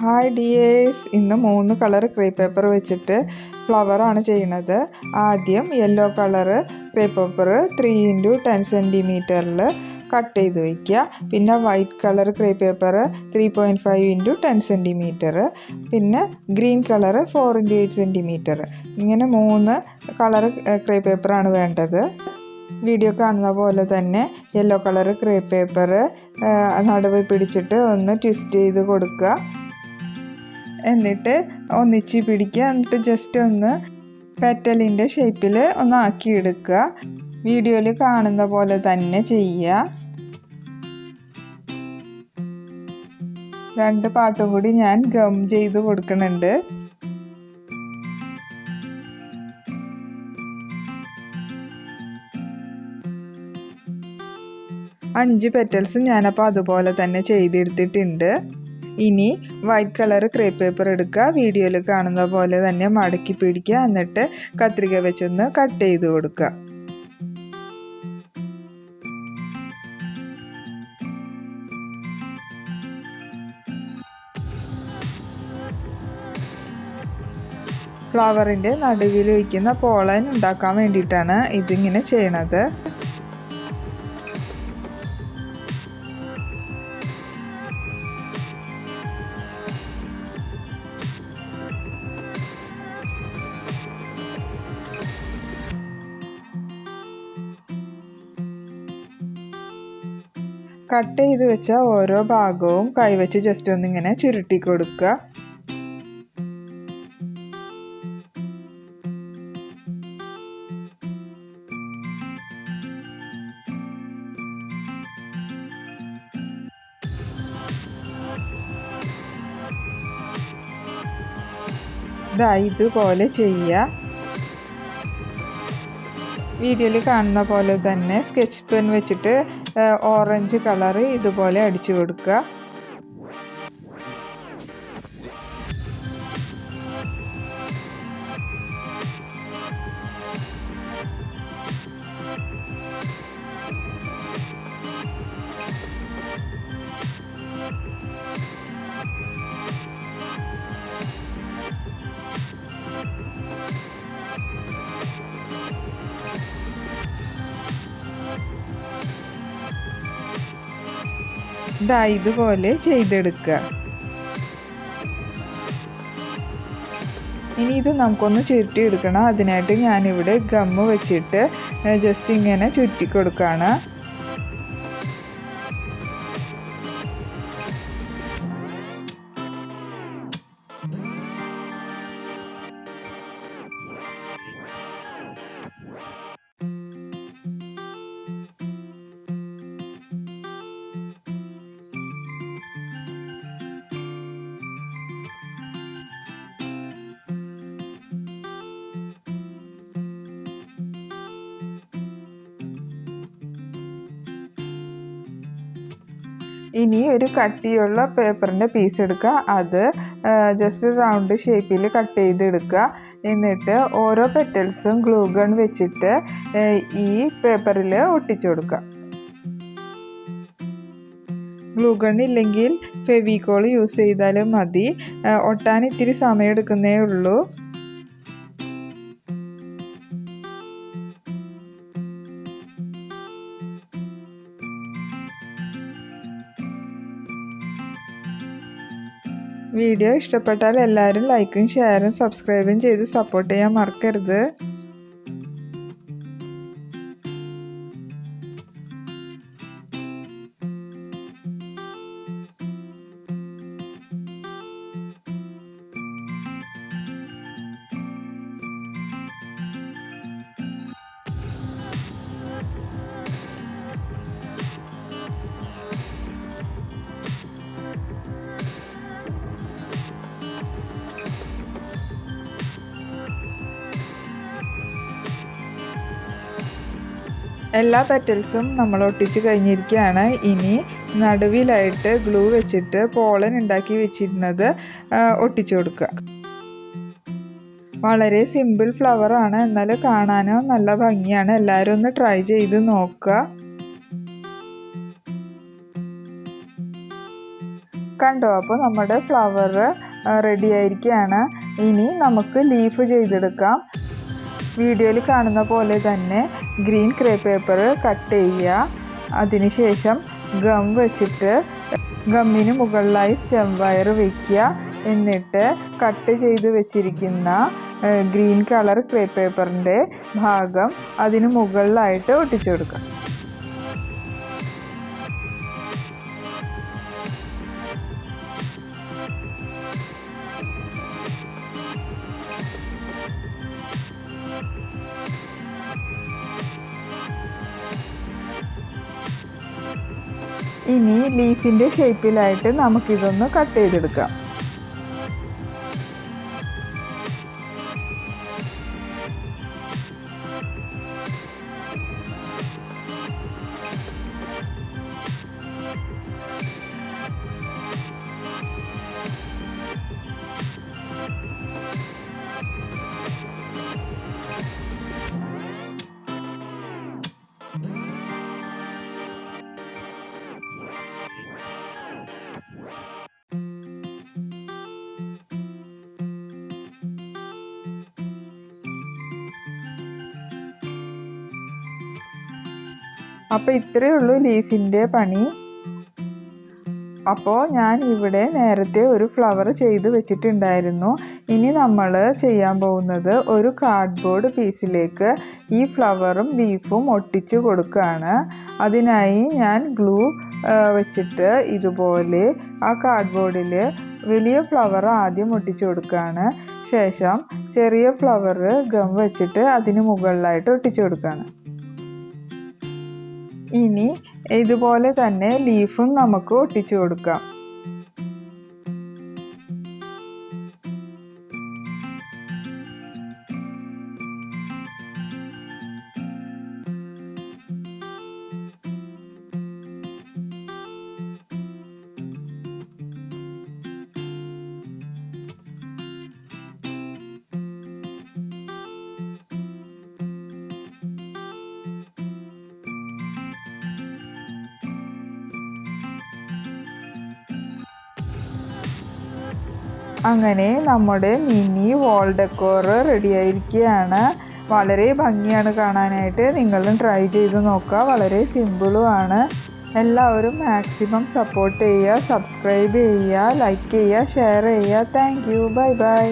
Hi dears, ഇന്ന് 3 colour crepe paper വെച്ചിട്ട് ഫ്ലവറാണ് ചെയ്യുന്നത്. ആദ്യം yellow colour crepe paper 3x10 സെൻറ്റിമീറ്ററിൽ കട്ട് ചെയ്ത് വയ്ക്കുക. പിന്നെ white colour crepe paper 3.5x10 centimetre, പിന്നെ ഗ്രീൻ കളർ 4x8 സെൻറ്റിമീറ്റർ. ഇങ്ങനെ 3 കളർ ക്രേപ്പ് പേപ്പറാണ് വേണ്ടത്. വീഡിയോ കാണുന്ന പോലെ തന്നെ യെല്ലോ കളർ ക്രേപ്പ് പേപ്പർ നടുവ് പിടിച്ചിട്ട് ഒന്ന് ട്വിസ്റ്റ് ചെയ്ത് കൊടുക്കുക. എന്നിട്ട് ഒന്നിച്ച് പിടിക്കുക. എന്നിട്ട് ജസ്റ്റ് ഒന്ന് പെറ്റലിൻ്റെ ഷേപ്പിൽ ഒന്ന് ആക്കിയെടുക്കുക. വീഡിയോയിൽ കാണുന്ന പോലെ തന്നെ ചെയ്യുക. 2 പാർട്ടും കൂടി ഞാൻ ഗം ചെയ്ത് കൊടുക്കുന്നുണ്ട്. അഞ്ച് പെറ്റൽസ് ഞാനപ്പോൾ അതുപോലെ തന്നെ ചെയ്തെടുത്തിട്ടുണ്ട്. ഇനി വൈറ്റ് കളർ ക്രേപ്പ് പേപ്പർ എടുക്കുക. വീഡിയോയിൽ കാണുന്ന പോലെ തന്നെ മടക്കി പിടിക്കുക. എന്നിട്ട് കത്രിക വെച്ചൊന്ന് കട്ട് ചെയ്ത് കൊടുക്കുക. ഫ്ലവറിൻ്റെ നടുവിൽ വയ്ക്കുന്ന പോളൻ ഉണ്ടാക്കാൻ വേണ്ടിയിട്ടാണ് ഇതിങ്ങനെ ചെയ്യണത്. കട്ട് ചെയ്ത് വെച്ച ഓരോ ഭാഗവും കൈവച്ച് ജസ്റ്റ് ഒന്നിങ്ങനെ ചുരുട്ടി കൊടുക്കുക. ഇതുപോലെ ചെയ്യുക. വീഡിയോയിൽ കാണുന്ന പോലെ തന്നെ സ്കെച്ച് പെൻ വെച്ചിട്ട് ഓറഞ്ച് കളർ ഇതുപോലെ അടിച്ചു കൊടുക്കുക. ഇതുപോലെ ചെയ്തെടുക്കുക. ഇനി ഇത് നമുക്കൊന്ന് ചുരുട്ടി എടുക്കണം. അതിനായിട്ട് ഞാനിവിടെ ഗമ്മ് വെച്ചിട്ട് ജസ്റ്റ് ഇങ്ങനെ ചുരുട്ടി കൊടുക്കുകയാണ്. ഇനി ഒരു കട്ടിയുള്ള പേപ്പറിൻ്റെ പീസ് എടുക്കുക. അത് ജസ്റ്റ് റൗണ്ട് ഷേപ്പിൽ കട്ട് ചെയ്തെടുക്കുക. എന്നിട്ട് ഓരോ പെറ്റൽസും ഗ്ലൂ ഗൺ വെച്ചിട്ട് ഈ പേപ്പറിൽ ഒട്ടിച്ചു കൊടുക്കുക. ഗ്ലൂ ഗൺ ഇല്ലെങ്കിൽ ഫെവിക്കോൾ യൂസ് ചെയ്താലും മതി. ഒട്ടാൻ ഇത്തിരി സമയം എടുക്കുന്നേ ഉള്ളൂ. വീഡിയോ ഇഷ്ടപ്പെട്ടാൽ എല്ലാവരും ലൈക്കും ഷെയറും സബ്സ്ക്രൈബും ചെയ്ത് സപ്പോർട്ട് ചെയ്യാൻ മറക്കരുത്. എല്ലാ പെറ്റൽസും നമ്മൾ ഒട്ടിച്ച് കഴിഞ്ഞിരിക്കുകയാണ്. ഇനി നടുവിലായിട്ട് ഗ്ലൂ വെച്ചിട്ട് പോളൻ ഉണ്ടാക്കി വെച്ചിരുന്നത് ഒട്ടിച്ചു കൊടുക്കുക. വളരെ സിമ്പിൾ ഫ്ലവറാണ്, എന്നാൽ കാണാനോ നല്ല ഭംഗിയാണ്. എല്ലാവരും ഒന്ന് ട്രൈ ചെയ്ത് നോക്കുക. കണ്ടോ? അപ്പോൾ നമ്മുടെ ഫ്ലവർ റെഡി ആയിരിക്കുകയാണ്. ഇനി നമുക്ക് ലീഫ് ചെയ്തെടുക്കാം. വീഡിയോയിൽ കാണുന്ന പോലെ തന്നെ ഗ്രീൻ ക്രേപ്പ് പേപ്പർ കട്ട് ചെയ്യുക. അതിനുശേഷം ഗം വെച്ചിട്ട് ഗമ്മിന് മുകളിലായി സ്റ്റെം വയർ വയ്ക്കുക. എന്നിട്ട് കട്ട് ചെയ്ത് വെച്ചിരിക്കുന്ന ഗ്രീൻ കളർ ക്രേപ്പ് പേപ്പറിൻ്റെ ഭാഗം അതിന് മുകളിലായിട്ട് ഒട്ടിച്ചു കൊടുക്കാം. ഇനി ലീഫിൻ്റെ ഷേപ്പിലായിട്ട് നമുക്കിതൊന്ന് കട്ട് ചെയ്തെടുക്കാം. അപ്പോൾ ഇത്രയേ ഉള്ളൂ ലീഫിൻ്റെ പണി. അപ്പോൾ ഞാൻ ഇവിടെ നേരത്തെ ഒരു ഫ്ലവർ ചെയ്ത് വെച്ചിട്ടുണ്ടായിരുന്നു. ഇനി നമ്മൾ ചെയ്യാൻ പോകുന്നത് ഒരു കാർഡ്ബോർഡ് പീസിലേക്ക് ഈ ഫ്ലവറും ലീഫും ഒട്ടിച്ച് കൊടുക്കുകയാണ്. അതിനായി ഞാൻ ഗ്ലൂ വെച്ചിട്ട് ഇതുപോലെ ആ കാർഡ്ബോർഡിൽ വലിയ ഫ്ലവർ ആദ്യം ഒട്ടിച്ച് കൊടുക്കുകയാണ്. ശേഷം ചെറിയ ഫ്ലവർ ഗം വെച്ചിട്ട് അതിന് മുകളിലായിട്ട് ഒട്ടിച്ച് കൊടുക്കുകയാണ്. ഇനി ഇതുപോലെ തന്നെ ലീഫും നമുക്ക് ഒട്ടിച്ചു കൊടുക്കാം. അങ്ങനെ നമ്മുടെ മിനി വാൾ ഡെക്കോർ റെഡി ആയിരിക്കുകയാണ്. വളരെ ഭംഗിയാണ് കാണാനായിട്ട്. നിങ്ങളും ട്രൈ ചെയ്ത് നോക്കുക. വളരെ സിമ്പിളുമാണ്. എല്ലാവരും മാക്സിമം സപ്പോർട്ട് ചെയ്യുക, സബ്സ്ക്രൈബ് ചെയ്യുക, ലൈക്ക് ചെയ്യുക, ഷെയർ ചെയ്യുക. Thank you. Bye bye.